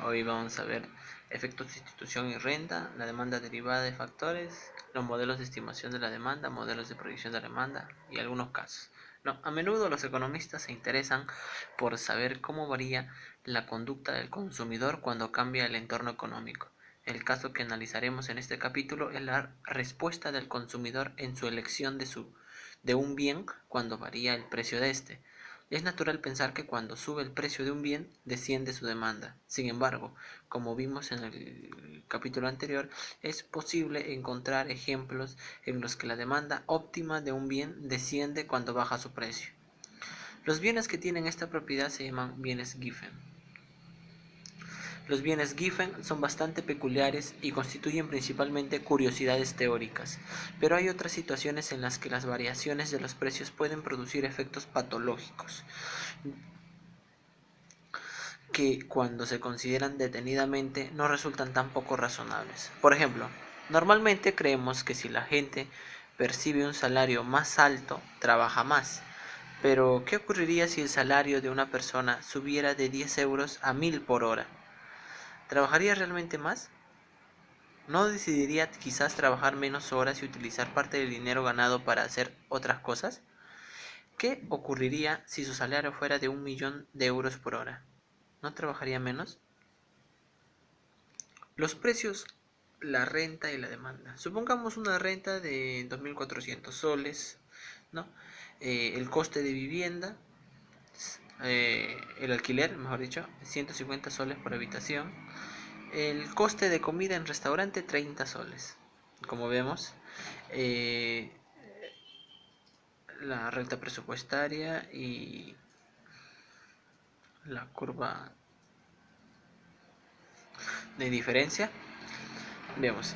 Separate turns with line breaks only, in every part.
Hoy vamos a ver efectos de sustitución y renta, la demanda derivada de factores, los modelos de estimación de la demanda, modelos de proyección de la demanda y algunos casos. No, a menudo los economistas se interesan por saber cómo varía la conducta del consumidor cuando cambia el entorno económico. El caso que analizaremos en este capítulo es la respuesta del consumidor en su elección de un bien cuando varía el precio de este. Es natural pensar que cuando sube el precio de un bien, desciende su demanda. Sin embargo, como vimos en el capítulo anterior, es posible encontrar ejemplos en los que la demanda óptima de un bien desciende cuando baja su precio. Los bienes que tienen esta propiedad se llaman bienes Giffen. Los bienes Giffen son bastante peculiares y constituyen principalmente curiosidades teóricas, pero hay otras situaciones en las que las variaciones de los precios pueden producir efectos patológicos que cuando se consideran detenidamente no resultan tan poco razonables. Por ejemplo, normalmente creemos que si la gente percibe un salario más alto, trabaja más. Pero, ¿qué ocurriría si el salario de una persona subiera de 10 euros a 1000 por hora? ¿Trabajaría realmente más? ¿No decidiría quizás trabajar menos horas y utilizar parte del dinero ganado para hacer otras cosas? ¿Qué ocurriría si su salario fuera de 1.000.000 de euros por hora? ¿No trabajaría menos? Los precios, la renta y la demanda. Supongamos una renta de 2.400 soles, ¿no? El coste de vivienda, el alquiler, mejor dicho, 150 soles por habitación. El coste de comida en restaurante, 30 soles. Como vemos, eh, la renta presupuestaria y la curva de diferencia. Vemos.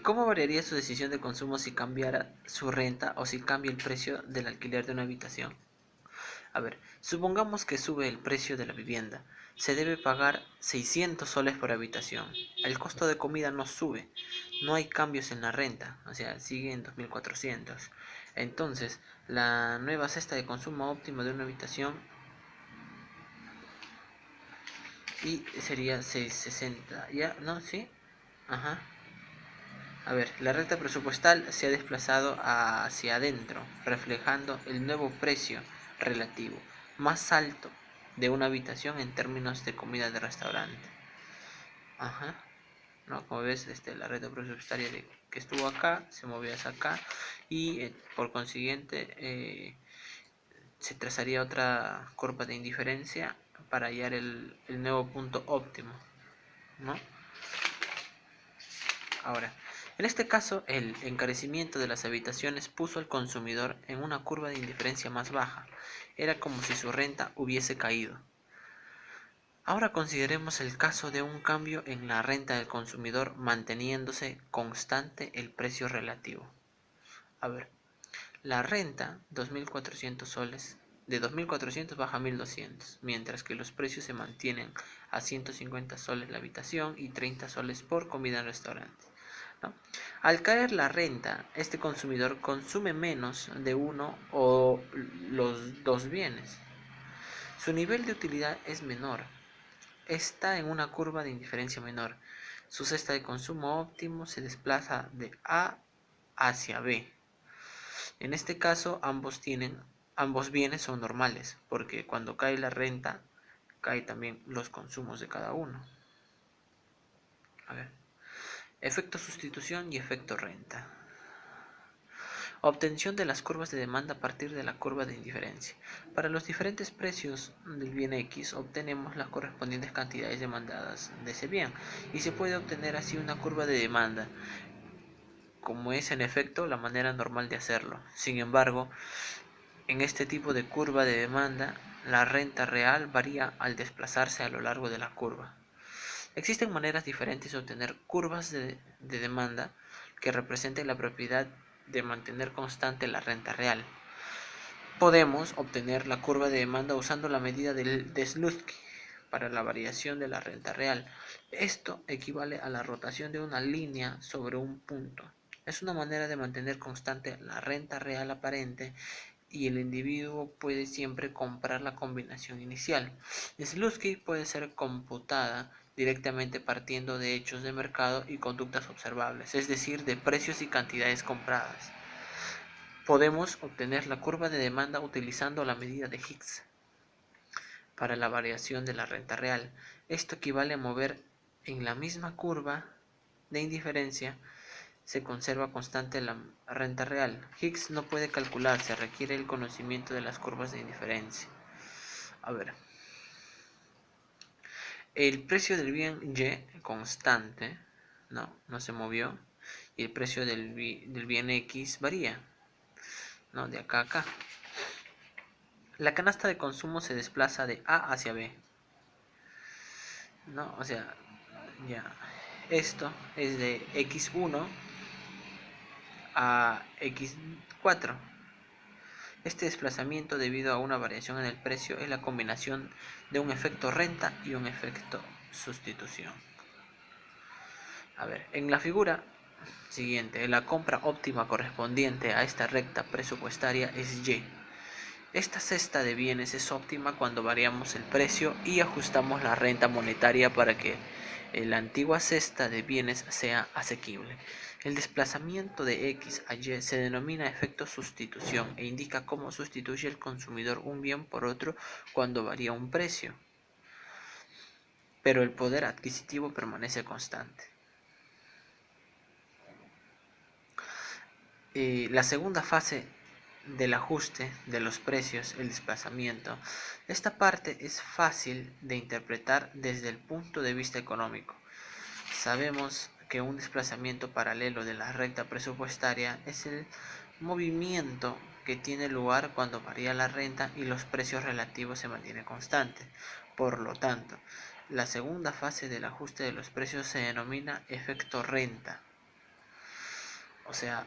¿Cómo variaría su decisión de consumo si cambiara su renta o si cambia el precio del alquiler de una habitación? A ver, supongamos que sube el precio de la vivienda. Se debe pagar 600 soles por habitación. El costo de comida no sube. No hay cambios en la renta. O sea, sigue en 2.400. Entonces, la nueva cesta de consumo óptimo de una habitación y sería 660. ¿Ya? ¿No? ¿Sí? Ajá. A ver, la recta presupuestal se ha desplazado hacia adentro, reflejando el nuevo precio relativo más alto de una habitación en términos de comida de restaurante. Ajá. ¿No? Como ves, la recta presupuestaria que estuvo acá se movió hacia acá y por consiguiente se trazaría otra curva de indiferencia para hallar el nuevo punto óptimo, ¿no? Ahora, en este caso, el encarecimiento de las habitaciones puso al consumidor en una curva de indiferencia más baja. Era como si su renta hubiese caído. Ahora consideremos el caso de un cambio en la renta del consumidor manteniéndose constante el precio relativo. A ver, la renta, 2.400 soles, de 2.400 baja a 1.200, mientras que los precios se mantienen a 150 soles la habitación y 30 soles por comida en restaurante, ¿no? Al caer la renta, este consumidor consume menos de uno o los dos bienes. Su nivel de utilidad es menor. Está en una curva de indiferencia menor. Su cesta de consumo óptimo se desplaza de A hacia B. En este caso, ambos bienes son normales, porque cuando cae la renta, cae también los consumos de cada uno. A ver. Efecto sustitución y efecto renta. Obtención de las curvas de demanda a partir de la curva de indiferencia. Para los diferentes precios del bien X obtenemos las correspondientes cantidades demandadas de ese bien y se puede obtener así una curva de demanda, como es en efecto la manera normal de hacerlo. Sin embargo, en este tipo de curva de demanda, la renta real varía al desplazarse a lo largo de la curva. Existen maneras diferentes de obtener curvas de demanda que representen la propiedad de mantener constante la renta real. Podemos obtener la curva de demanda usando la medida de Slutsky para la variación de la renta real. Esto equivale a la rotación de una línea sobre un punto. Es una manera de mantener constante la renta real aparente y el individuo puede siempre comprar la combinación inicial. Slutsky puede ser computada directamente partiendo de hechos de mercado y conductas observables, es decir, de precios y cantidades compradas. Podemos obtener la curva de demanda utilizando la medida de Hicks para la variación de la renta real. Esto equivale a mover en la misma curva de indiferencia. Se conserva constante la renta real. Hicks no puede calcularse, requiere el conocimiento de las curvas de indiferencia. A ver, el precio del bien Y constante, no se movió, y el precio del bien X varía, ¿no? De acá a acá. La canasta de consumo se desplaza de A hacia B, ¿no? O sea, ya, esto es de X1 a X4. Este desplazamiento debido a una variación en el precio es la combinación de un efecto renta y un efecto sustitución. A ver, en la figura siguiente, la compra óptima correspondiente a esta recta presupuestaria es Y. Esta cesta de bienes es óptima cuando variamos el precio y ajustamos la renta monetaria para que la antigua cesta de bienes sea asequible. El desplazamiento de X a Y se denomina efecto sustitución e indica cómo sustituye el consumidor un bien por otro cuando varía un precio, pero el poder adquisitivo permanece constante. La segunda fase del ajuste de los precios, el desplazamiento. Esta parte es fácil de interpretar desde el punto de vista económico. Sabemos que un desplazamiento paralelo de la recta presupuestaria es el movimiento que tiene lugar cuando varía la renta y los precios relativos se mantienen constantes. Por lo tanto, la segunda fase del ajuste de los precios se denomina efecto renta. O sea,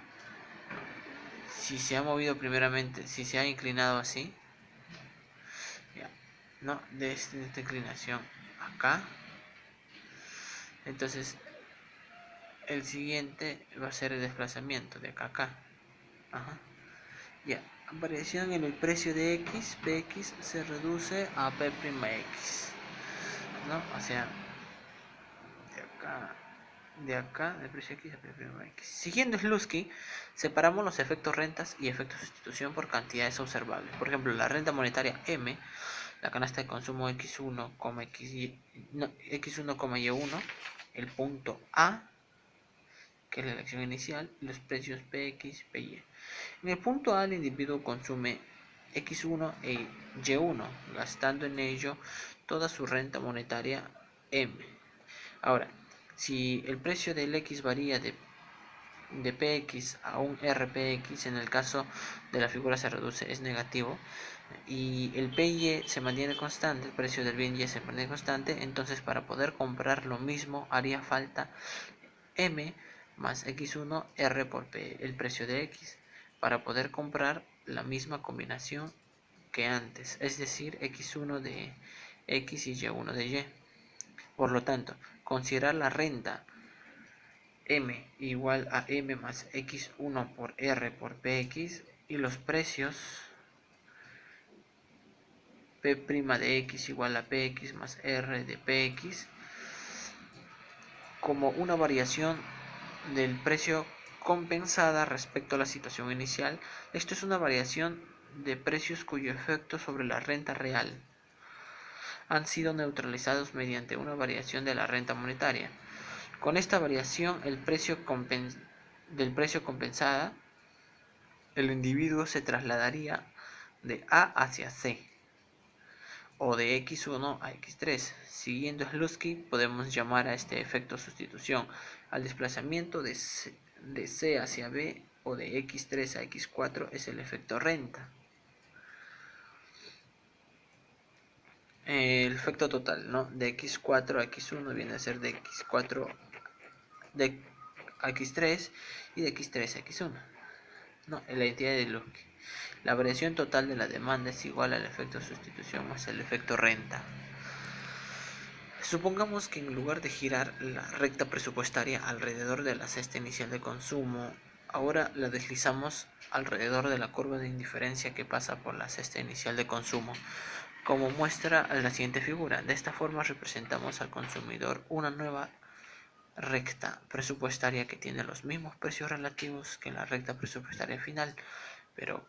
si se ha movido primeramente, si se ha inclinado así, ya, no, de esta inclinación acá, entonces el siguiente va a ser el desplazamiento de acá a acá. Ajá. Ya, variación en el precio de X, Px se reduce a P'X, ¿no? O sea, de acá, del precio X a P'X. Siguiendo Slutsky, separamos los efectos rentas y efectos sustitución por cantidades observables. Por ejemplo, la renta monetaria M, la canasta de consumo X1, X1, Y1, el punto A, que es la elección inicial, y los precios Px, Py. En el punto A, el individuo consume X1 e Y1, gastando en ello toda su renta monetaria M. Ahora, si el precio del X varía de Px a un Rpx, en el caso de la figura se reduce, es negativo, y el Py se mantiene constante, el precio del bien Y se mantiene constante, entonces para poder comprar lo mismo haría falta M más X1 R por P, el precio de X, para poder comprar la misma combinación que antes, es decir, X1 de X y Y1 de Y. Por lo tanto, considerar la renta M igual a M más X1 por R por Px y los precios P' de X igual a Px más R de Px como una variación del precio compensada respecto a la situación inicial. Esto es una variación de precios cuyo efecto sobre la renta real han sido neutralizados mediante una variación de la renta monetaria. Con esta variación del precio compensada, el individuo se trasladaría de A hacia C o de X1 a X3. Siguiendo Slutsky, podemos llamar a este efecto sustitución al desplazamiento de C hacia B o de X3 a X4 es el efecto renta. El efecto total, ¿no? De X4 a X1 viene a ser de X4 a X3 y de X3 a X1, ¿no? La entidad de Slutsky. La variación total de la demanda es igual al efecto sustitución más el efecto renta. Supongamos que en lugar de girar la recta presupuestaria alrededor de la cesta inicial de consumo Ahora la deslizamos alrededor de la curva de indiferencia que pasa por la cesta inicial de consumo, como muestra la siguiente figura. De esta forma representamos al consumidor una nueva recta presupuestaria que tiene los mismos precios relativos que la recta presupuestaria final, pero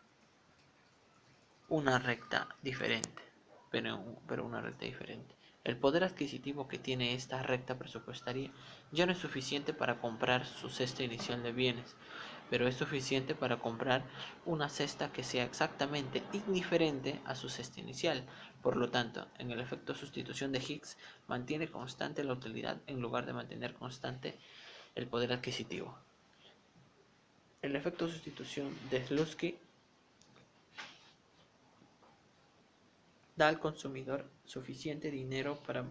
una recta diferente, pero una recta diferente. El poder adquisitivo que tiene esta recta presupuestaria ya no es suficiente para comprar su cesta inicial de bienes, pero es suficiente para comprar una cesta que sea exactamente indiferente a su cesta inicial. Por lo tanto, en el efecto sustitución de Higgs mantiene constante la utilidad en lugar de mantener constante el poder adquisitivo. El efecto sustitución de Slutsky da al consumidor suficiente dinero para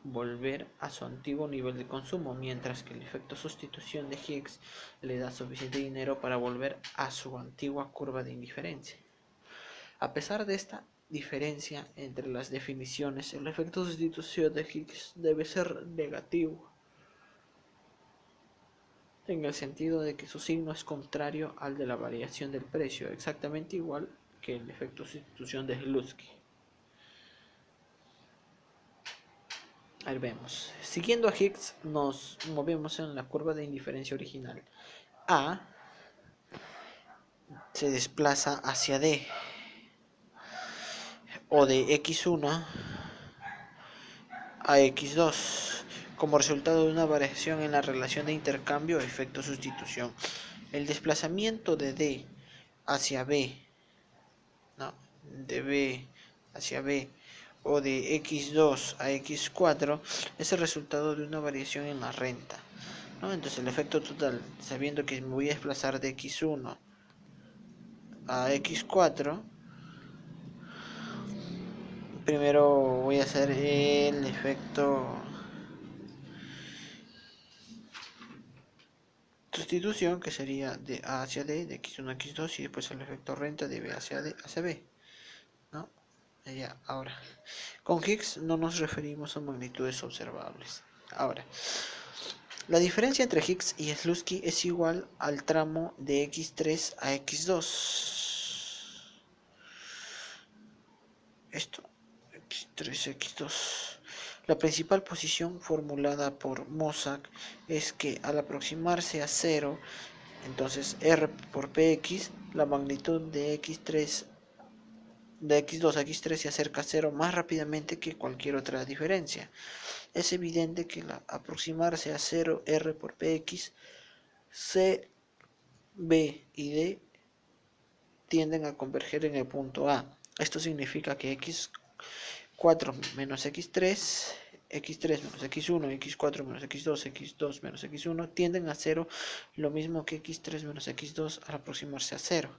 volver a su antiguo nivel de consumo, mientras que el efecto sustitución de Higgs le da suficiente dinero para volver a su antigua curva de indiferencia. A pesar de esta diferencia entre las definiciones, el efecto sustitución de Higgs debe ser negativo, en el sentido de que su signo es contrario al de la variación del precio, exactamente igual que el efecto sustitución de Slutsky. Ahí vemos. Siguiendo a Higgs, nos movemos en la curva de indiferencia original. A se desplaza hacia D, o de x1 a x2, como resultado de una variación en la relación de intercambio efecto sustitución. El desplazamiento de D hacia B, no, de B hacia B, o de x2 a x4 es el resultado de una variación en la renta, ¿no? Entonces el efecto total, sabiendo que me voy a desplazar de x1 a x4, primero voy a hacer el efecto sustitución, que sería de A hacia D, de x1 a x2, y después el efecto renta de B hacia D hacia B, ¿no? Ya, ahora, con Higgs no nos referimos a magnitudes observables. Ahora, la diferencia entre Higgs y Slutsky es igual al tramo de x3 a x2. Esto, x3, x2. La principal posición formulada por Mossack es que al aproximarse a 0, entonces R por Px, la magnitud de x2 a x3 se acerca a 0 más rápidamente que cualquier otra diferencia. Es evidente que al aproximarse a 0 R por Px, C, B y D tienden a converger en el punto A. Esto significa que x4 menos x3, x3 menos x1, x4 menos x2, x2 menos x1 tienden a 0, lo mismo que x3 menos x2 al aproximarse a 0,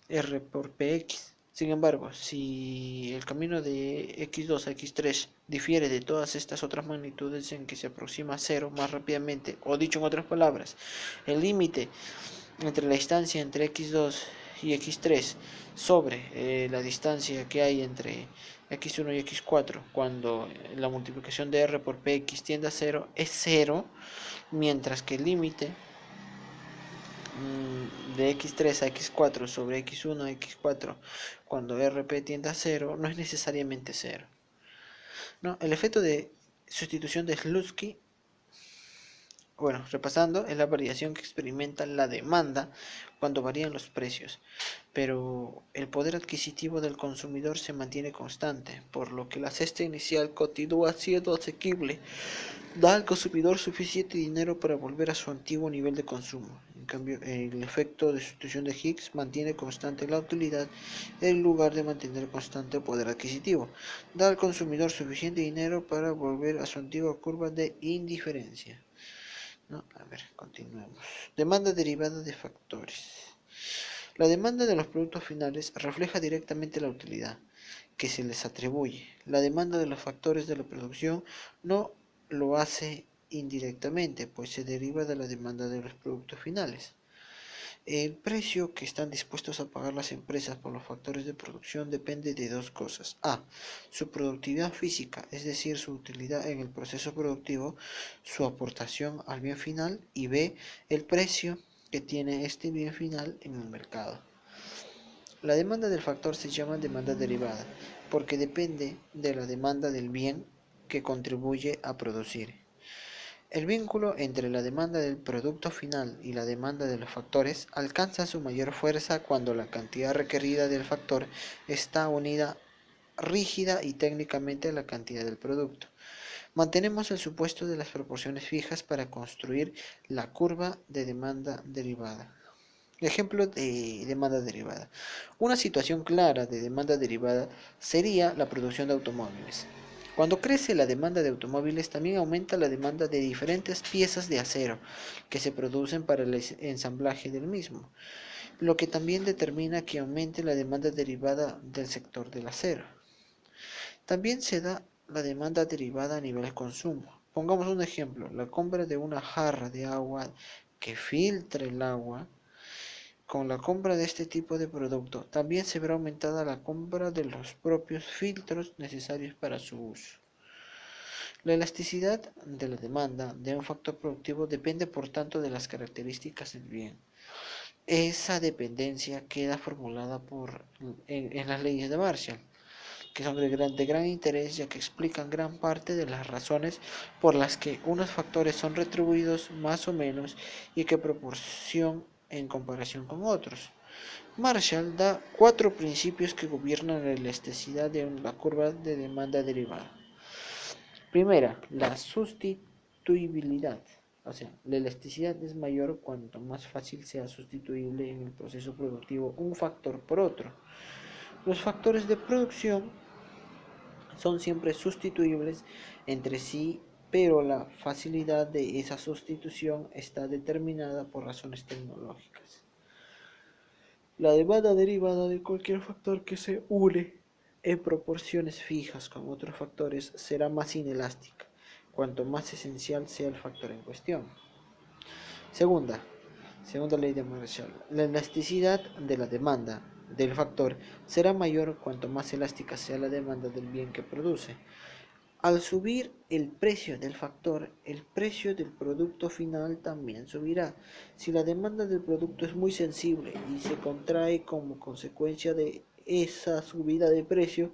R por px. Sin embargo, si el camino de x2 a x3 difiere de todas estas otras magnitudes en que se aproxima a 0 más rápidamente, o dicho en otras palabras, el límite entre la distancia entre x2 y x3 sobre la distancia que hay entre x1 y x4 cuando la multiplicación de r por px tiende a 0 es 0, mientras que el límite de x3 a x4 sobre x1 a x4 cuando rp tiende a 0 no es necesariamente 0, ¿no? El efecto de sustitución de Slutsky, bueno, repasando, es la variación que experimenta la demanda cuando varían los precios, pero el poder adquisitivo del consumidor se mantiene constante, por lo que la cesta inicial continúa siendo asequible, da al consumidor suficiente dinero para volver a su antiguo nivel de consumo. En cambio, el efecto de sustitución de Higgs mantiene constante la utilidad en lugar de mantener constante el poder adquisitivo, da al consumidor suficiente dinero para volver a su antigua curva de indiferencia. No, a ver, continuemos. Demanda derivada de factores. La demanda de los productos finales refleja directamente la utilidad que se les atribuye. La demanda de los factores de la producción no lo hace indirectamente, pues se deriva de la demanda de los productos finales. El precio que están dispuestos a pagar las empresas por los factores de producción depende de dos cosas. A. Su productividad física, es decir, su utilidad en el proceso productivo, su aportación al bien final. Y B. El precio
que tiene este bien final en el mercado. La demanda del factor se llama demanda derivada porque depende de la demanda del bien que contribuye a producir. El vínculo entre la demanda del producto final y la demanda de los factores alcanza su mayor fuerza cuando la cantidad requerida del factor está unida rígida y técnicamente a la cantidad del producto. Mantenemos el supuesto de las proporciones fijas para construir la curva de demanda derivada. Ejemplo de demanda derivada. Una situación clara de demanda derivada sería la producción de automóviles. Cuando crece la demanda de automóviles, también aumenta la demanda de diferentes piezas de acero que se producen para el ensamblaje del mismo, lo que también determina que aumente la demanda derivada del sector del acero. También se da la demanda derivada a nivel de consumo. Pongamos un ejemplo, la compra de una jarra de agua que filtre el agua. Con la compra de este tipo de producto, también se verá aumentada la compra de los propios filtros necesarios para su uso. La elasticidad de la demanda de un factor productivo depende por tanto de las características del bien. Esa dependencia queda formulada en las leyes de Marshall, que son de gran interés ya que explican gran parte de las razones por las que unos factores son retribuidos más o menos y qué proporción en comparación con otros. Marshall da cuatro principios que gobiernan la elasticidad de la curva de demanda derivada. Primera, la sustituibilidad. O sea, la elasticidad es mayor cuanto más fácil sea sustituible en el proceso productivo un factor por otro. Los factores de producción son siempre sustituibles entre sí, pero la facilidad de esa sustitución está determinada por razones tecnológicas. La demanda derivada de cualquier factor que se une en proporciones fijas con otros factores será más inelástica, cuanto más esencial sea el factor en cuestión. Segunda, segunda ley de Marshall. La elasticidad de la demanda del factor será mayor cuanto más elástica sea la demanda del bien que produce. Al subir el precio del factor, el precio del producto final también subirá. Si la demanda del producto es muy sensible y se contrae como consecuencia de esa subida de precio,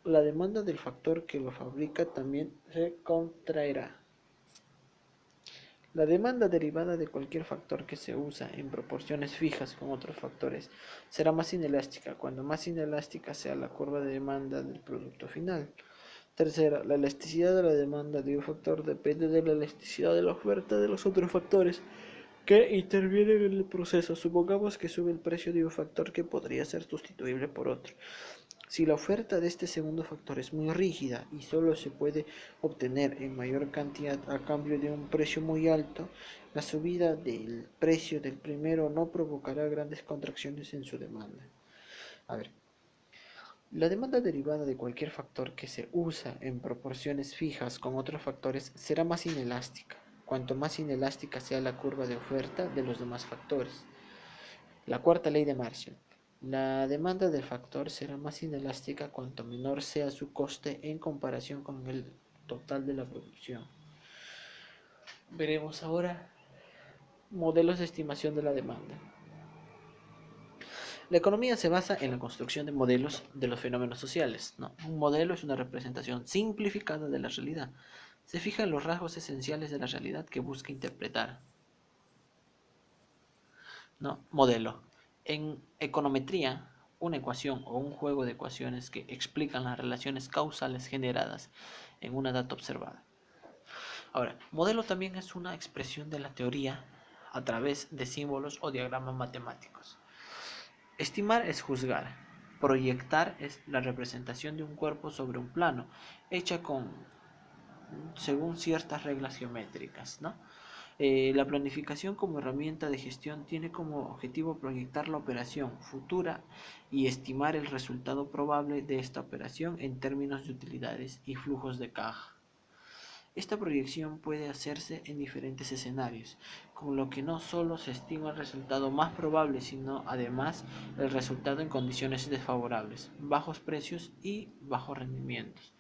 la demanda del factor que lo fabrica también se contraerá. La demanda derivada de cualquier factor que se usa en proporciones fijas con otros factores será más inelástica, cuando más inelástica sea la curva de demanda del producto final. Tercera, la elasticidad de la demanda de un factor depende de la elasticidad de la oferta de los otros factores que intervienen en el proceso. Supongamos que sube el precio de un factor que podría ser sustituible por otro. Si la oferta de este segundo factor es muy rígida y solo se puede obtener en mayor cantidad a cambio de un precio muy alto, la subida del precio del primero no provocará grandes contracciones en su demanda. A ver, la demanda derivada de cualquier factor que se usa en proporciones fijas con otros factores será más inelástica, cuanto más inelástica sea la curva de oferta de los demás factores. La cuarta ley de Marshall. La demanda del factor será más inelástica cuanto menor sea su coste en comparación con el total de la producción. Veremos ahora modelos de estimación de la demanda. La economía se basa en la construcción de modelos de los fenómenos sociales, ¿no? Un modelo es una representación simplificada de la realidad. Se fija en los rasgos esenciales de la realidad que busca interpretar, ¿no? Modelo. En econometría, una ecuación o un juego de ecuaciones que explican las relaciones causales generadas en una data observada. Ahora, modelo también es una expresión de la teoría a través de símbolos o diagramas matemáticos. Estimar es juzgar. Proyectar es la representación de un cuerpo sobre un plano, hecha según ciertas reglas geométricas, ¿no? La planificación como herramienta de gestión tiene como objetivo proyectar la operación futura y estimar el resultado probable de esta operación en términos de utilidades y flujos de caja. Esta proyección puede hacerse en diferentes escenarios, con lo que no solo se estima el resultado más probable, sino además el resultado en condiciones desfavorables, bajos precios y bajos rendimientos,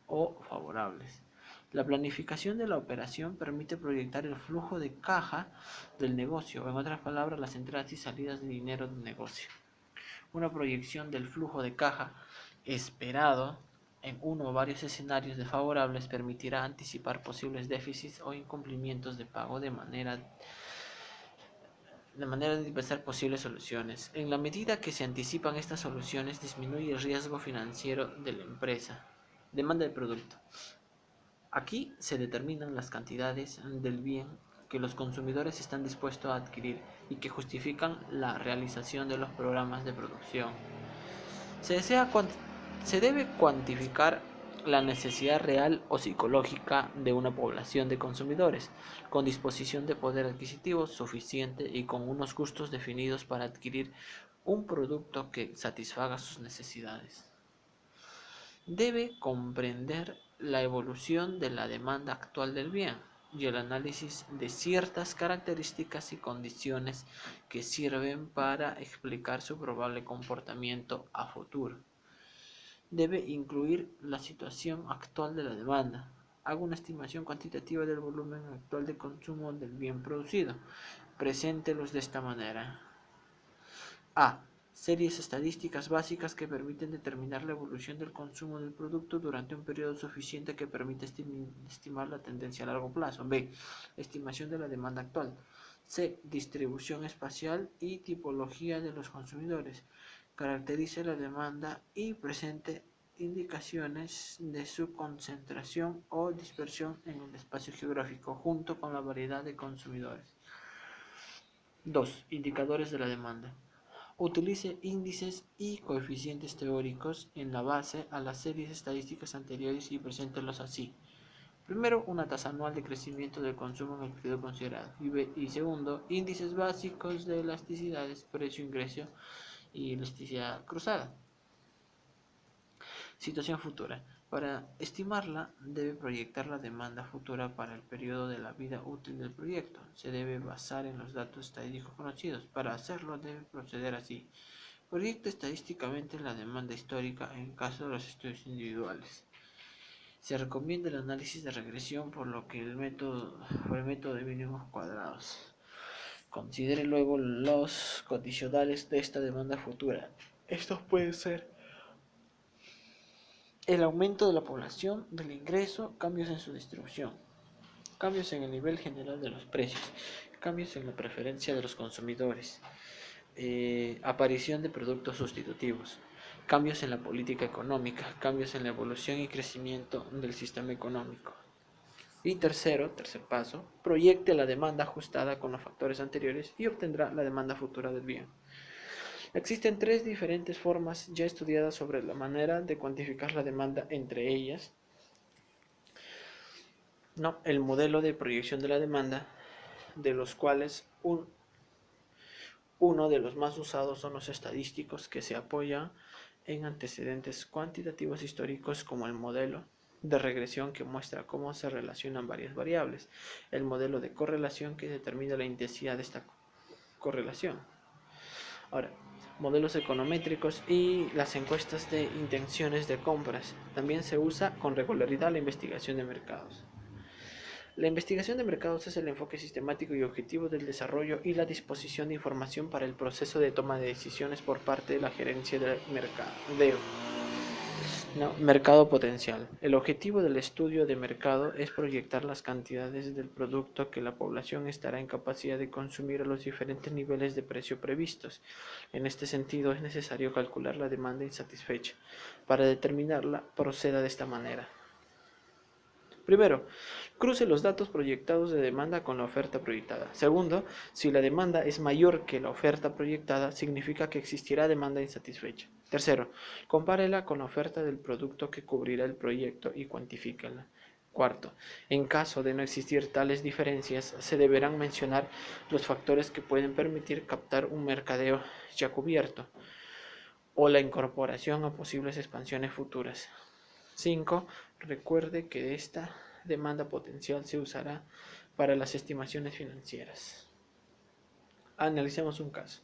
o favorables.
La planificación de la operación permite proyectar el flujo de caja del negocio, o en otras palabras, las entradas y salidas de dinero del negocio. Una proyección del flujo de caja esperado en uno o varios escenarios desfavorables permitirá anticipar posibles déficits o incumplimientos de pago de manera de pensar posibles soluciones. En la medida que se anticipan estas soluciones, disminuye el riesgo financiero de la empresa. Demanda de producto. Aquí se determinan las cantidades del bien que los consumidores están dispuestos a adquirir y que justifican la realización de los programas de producción. Se debe cuantificar la necesidad real o psicológica de una población de consumidores, con disposición de poder adquisitivo suficiente y con unos costos definidos para adquirir un producto que satisfaga sus necesidades. Debe comprender la evolución de la demanda actual del bien y el análisis de ciertas características y condiciones que sirven para explicar su probable comportamiento a futuro. Debe incluir la situación actual de la demanda. Haga una estimación cuantitativa del volumen actual de consumo del bien producido. Preséntelos de esta manera. A. Series estadísticas básicas que permiten determinar la evolución del consumo del producto durante un periodo suficiente que permite estimar la tendencia a largo plazo. B. Estimación de la demanda actual. C. Distribución espacial y tipología de los consumidores. Caracterice la demanda y presente indicaciones de su concentración o dispersión en el espacio geográfico junto con la variedad de consumidores. 2. Indicadores de la demanda. Utilice índices y coeficientes teóricos en la base a las series estadísticas anteriores y preséntelos así. Primero, una tasa anual de crecimiento del consumo en el periodo considerado. Y segundo, índices básicos de elasticidades, precio-ingreso y elasticidad cruzada. Situación futura. Para estimarla, debe proyectar la demanda futura para el periodo de la vida útil del proyecto. Se debe basar en los datos estadísticos conocidos. Para hacerlo, debe proceder así. Proyecta estadísticamente la demanda histórica en caso de los estudios individuales. Se recomienda el análisis de regresión por el método de mínimos cuadrados. Considere luego los condicionales de esta demanda futura. Estos pueden ser el aumento de la población, del ingreso, cambios en su distribución, cambios en el nivel general de los precios, cambios en la preferencia de los consumidores, aparición de productos sustitutivos, cambios en la política económica, cambios en la evolución y crecimiento del sistema económico. Y tercer paso, proyecte la demanda ajustada con los factores anteriores y obtendrá la demanda futura del bien. Existen tres diferentes formas ya estudiadas sobre la manera de cuantificar la demanda, entre ellas, el modelo de proyección de la demanda, de los cuales uno de los más usados son los estadísticos, que se apoyan en antecedentes cuantitativos históricos, como el modelo de regresión, que muestra cómo se relacionan varias variables, el modelo de correlación, que determina la intensidad de esta correlación. Ahora, modelos econométricos y las encuestas de intenciones de compras. También se usa con regularidad la investigación de mercados. La investigación de mercados es el enfoque sistemático y objetivo del desarrollo y la disposición de información para el proceso de toma de decisiones por parte de la gerencia del mercadeo. Mercado potencial. El objetivo del estudio de mercado es proyectar las cantidades del producto que la población estará en capacidad de consumir a los diferentes niveles de precio previstos. En este sentido, es necesario calcular la demanda insatisfecha. Para determinarla, proceda de esta manera. Primero, cruce los datos proyectados de demanda con la oferta proyectada. Segundo, si la demanda es mayor que la oferta proyectada, significa que existirá demanda insatisfecha. Tercero, compárela con la oferta del producto que cubrirá el proyecto y cuantifíquela. Cuarto, en caso de no existir tales diferencias, se deberán mencionar los factores que pueden permitir captar un mercadeo ya cubierto o la incorporación a posibles expansiones futuras. 5. Recuerde que esta demanda potencial se usará para las estimaciones financieras. Analicemos un caso.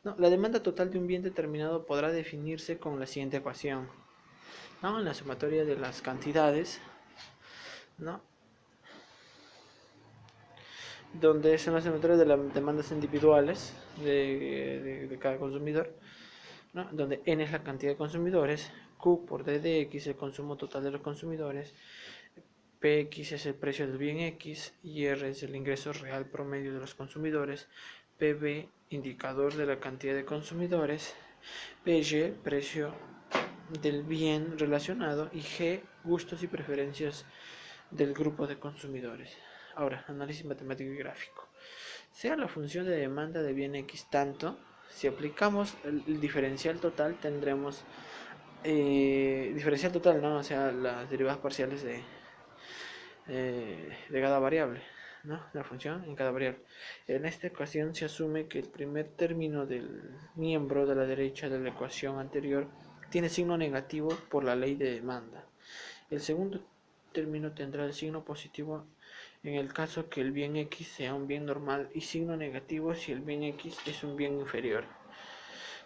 La demanda total de un bien determinado podrá definirse con la siguiente ecuación. En la sumatoria de las cantidades
¿no? Donde son las sumatorias de las demandas individuales de cada consumidor, ¿no? Donde N es la cantidad de consumidores, Q por D de X el consumo total de los consumidores, PX es el precio del bien X y R es el ingreso real promedio de los consumidores, PB indicador de la cantidad de consumidores, PY precio del bien relacionado y G gustos y preferencias del grupo de consumidores. Ahora, análisis matemático y gráfico. Sea la función de demanda de bien X tanto, si aplicamos el diferencial total tendremos diferencial total, ¿no? O sea, las derivadas parciales de cada variable, ¿no? La función en cada variable. En esta ocasión se asume que el primer término del miembro de la derecha de la ecuación anterior tiene signo negativo por la ley de demanda. El segundo término tendrá el signo positivo en el caso que el bien X sea un bien normal y signo negativo si el bien X es un bien inferior,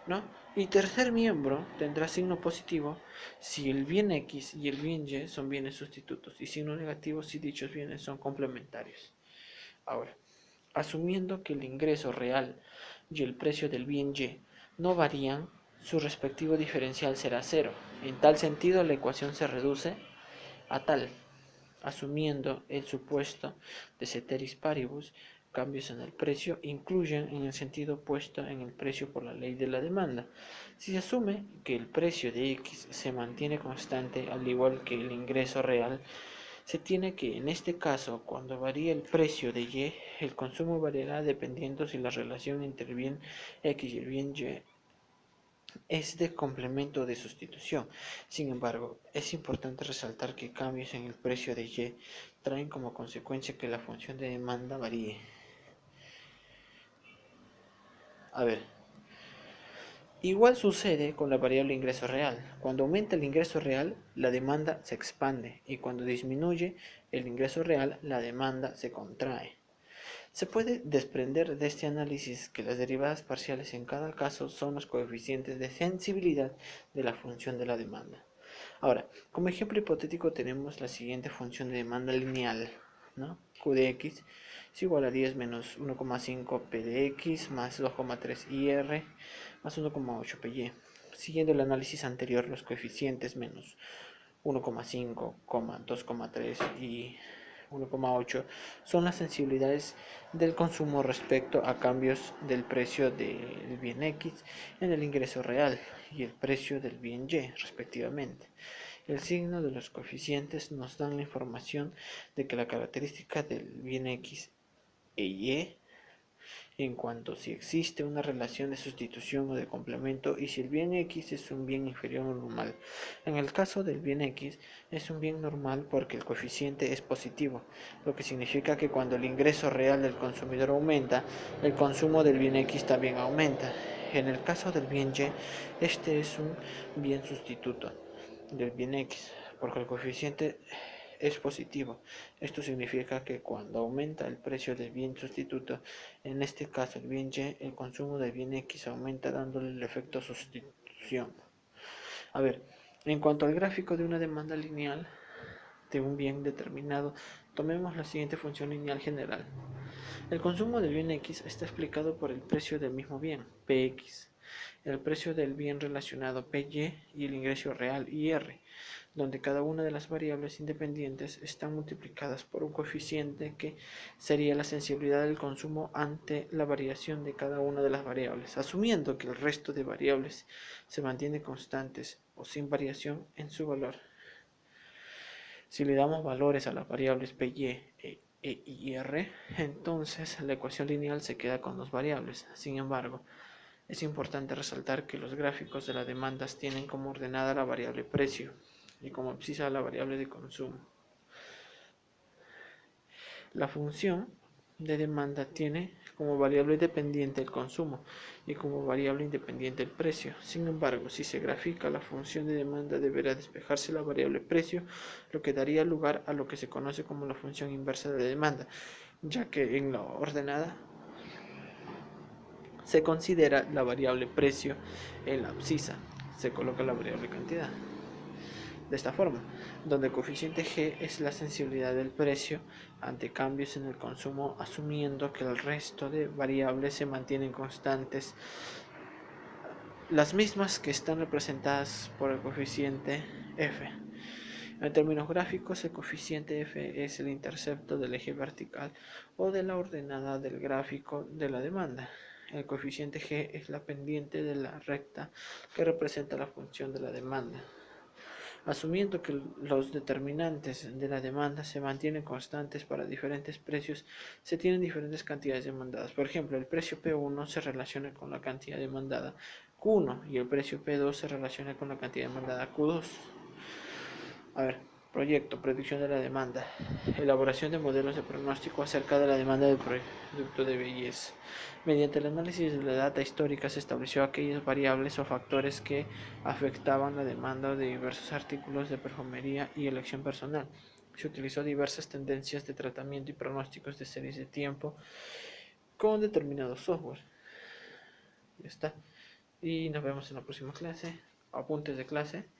¿no? Y tercer miembro tendrá signo positivo si el bien X y el bien Y son bienes sustitutos y signo negativo si dichos bienes son complementarios. Ahora, asumiendo que el ingreso real y el precio del bien Y no varían, su respectivo diferencial será cero. En tal sentido, la ecuación se reduce a tal, asumiendo el supuesto de ceteris paribus, cambios en el precio incluyen en el sentido opuesto en el precio por la ley de la demanda. Si se asume que el precio de X se mantiene constante al igual que el ingreso real, se tiene que en este caso, cuando varíe el precio de Y, el consumo variará dependiendo si la relación entre el bien X y el bien Y es de complemento o de sustitución. Sin embargo, es importante resaltar que cambios en el precio de Y traen como consecuencia que la función de demanda varíe. A ver, igual sucede con la variable ingreso real. Cuando aumenta el ingreso real, la demanda se expande y cuando disminuye el ingreso real, la demanda se contrae. Se puede desprender de este análisis que las derivadas parciales en cada caso son los coeficientes de sensibilidad de la función de la demanda. Ahora, como ejemplo hipotético tenemos la siguiente función de demanda lineal, ¿no? Q de x es igual a 10 menos 1,5 P de x más 2,3 IR más 1,8 PY. Siguiendo el análisis anterior, los coeficientes menos 1,5, 2,3 y 1,8 son las sensibilidades del consumo respecto a cambios del precio del bien X en el ingreso real y el precio del bien Y respectivamente. El signo de los coeficientes nos dan la información de que la característica del bien X e Y en cuanto si existe una relación de sustitución o de complemento y si el bien X es un bien inferior o normal. En el caso del bien X es un bien normal porque el coeficiente es positivo, lo que significa que cuando el ingreso real del consumidor aumenta, el consumo del bien X también aumenta. En el caso del bien Y, este es un bien sustituto del bien X, porque el coeficiente es positivo. Esto significa que cuando aumenta el precio del bien sustituto, en este caso el bien Y, el consumo del bien X aumenta dándole el efecto sustitución. A ver, en cuanto al gráfico de una demanda lineal de un bien determinado, tomemos la siguiente función lineal general. El consumo del bien X está explicado por el precio del mismo bien, Px, el precio del bien relacionado Py y el ingreso real IR, donde cada una de las variables independientes están multiplicadas por un coeficiente que sería la sensibilidad del consumo ante la variación de cada una de las variables, asumiendo que el resto de variables se mantienen constantes o sin variación en su valor. Si le damos valores a las variables Py y R, entonces la ecuación lineal se queda con dos variables. Sin embargo, es importante resaltar que los gráficos de las demandas tienen como ordenada la variable precio y como abscisa la variable de consumo. La función de demanda tiene como variable dependiente el consumo y como variable independiente el precio. Sin embargo, si se grafica la función de demanda deberá despejarse la variable precio, lo que daría lugar a lo que se conoce como la función inversa de demanda, ya que en la ordenada se considera la variable precio en la abscisa, se coloca la variable cantidad. de esta forma, donde el coeficiente G es la sensibilidad del precio ante cambios en el consumo, asumiendo que el resto de variables se mantienen constantes, las mismas que están representadas por el coeficiente F. En términos gráficos, el coeficiente F es el intercepto del eje vertical o de la ordenada del gráfico de la demanda. El coeficiente G es la pendiente de la recta que representa la función de la demanda. Asumiendo que los determinantes de la demanda se mantienen constantes para diferentes precios, se tienen diferentes cantidades demandadas. Por ejemplo, el precio P1 se relaciona con la cantidad demandada Q1 y el precio P2 se relaciona con la cantidad demandada Q2. Proyecto, predicción de la demanda. Elaboración de modelos de pronóstico acerca de la demanda del producto de belleza. Mediante el análisis de la data histórica se estableció aquellas variables o factores que afectaban la demanda de diversos artículos de perfumería y elección personal. Se utilizó diversas tendencias de tratamiento y pronósticos de series de tiempo con determinados software. Ya está. Y nos vemos en la próxima clase. Apuntes de clase.